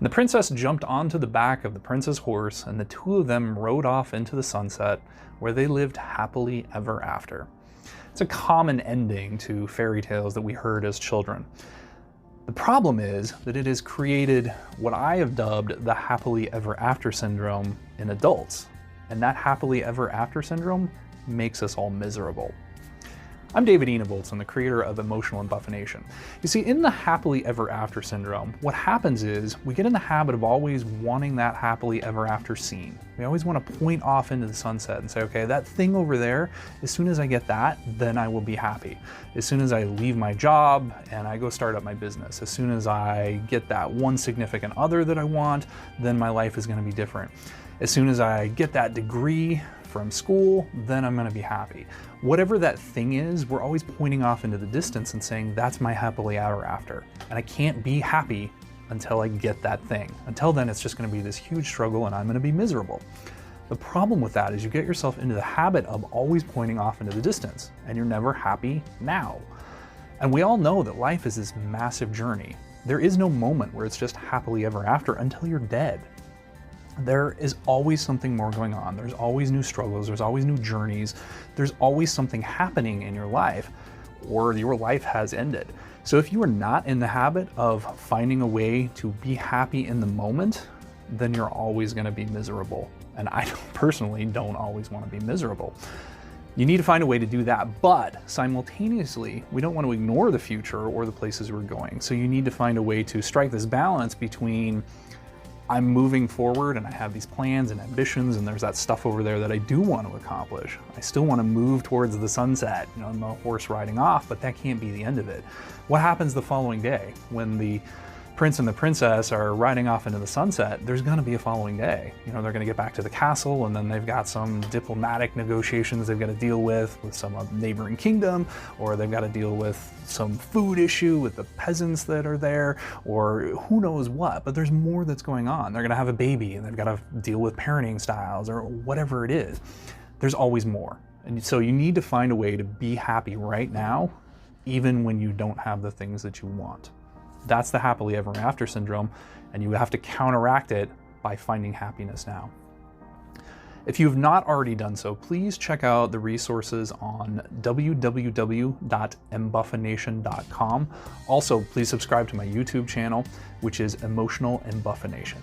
And the princess jumped onto the back of the prince's horse, and the two of them rode off into the sunset, where they lived happily ever after. It's a common ending to fairy tales that we heard as children. The problem is that it has created what I have dubbed the happily ever after syndrome in adults. And that happily ever after syndrome makes us all miserable. I'm David Enevolts, I'm the creator of Emotional Embuffination. You see, in the happily ever after syndrome, what happens is we get in the habit of always wanting that happily ever after scene. We always want to point off into the sunset and say, okay, that thing over there, as soon as I get that, then I will be happy. As soon as I leave my job and I go start up my business, as soon as I get that one significant other that I want, then my life is going to be different. As soon as I get that degree from school, then I'm going to be happy. Whatever that thing is, we're always pointing off into the distance and saying, that's my happily ever after. And I can't be happy until I get that thing. Until then, it's just going to be this huge struggle and I'm going to be miserable. The problem with that is you get yourself into the habit of always pointing off into the distance, and you're never happy now. And we all know that life is this massive journey. There is no moment where it's just happily ever after until you're dead. There is always something more going on. There's always new struggles. There's always new journeys. There's always something happening in your life, or your life has ended. So if you are not in the habit of finding a way to be happy in the moment, then you're always going to be miserable. And I personally don't always want to be miserable. You need to find a way to do that, but simultaneously, we don't want to ignore the future or the places we're going. So you need to find a way to strike this balance between I'm moving forward and I have these plans and ambitions, and there's that stuff over there that I do want to accomplish. I still want to move towards the sunset, you know, I'm a horse riding off, but that can't be the end of it. What happens the following day when the prince and the princess are riding off into the sunset? There's going to be a following day. You know, they're going to get back to the castle, and then they've got some diplomatic negotiations they've got to deal with some neighboring kingdom, or they've got to deal with some food issue with the peasants that are there, or who knows what, but there's more that's going on. They're going to have a baby and they've got to deal with parenting styles or whatever it is. There's always more. And so you need to find a way to be happy right now, even when you don't have the things that you want. That's the happily ever after syndrome, and you have to counteract it by finding happiness now. If you have not already done so, please check out the resources on www.embuffination.com. Also, please subscribe to my YouTube channel, which is Emotional Embuffination.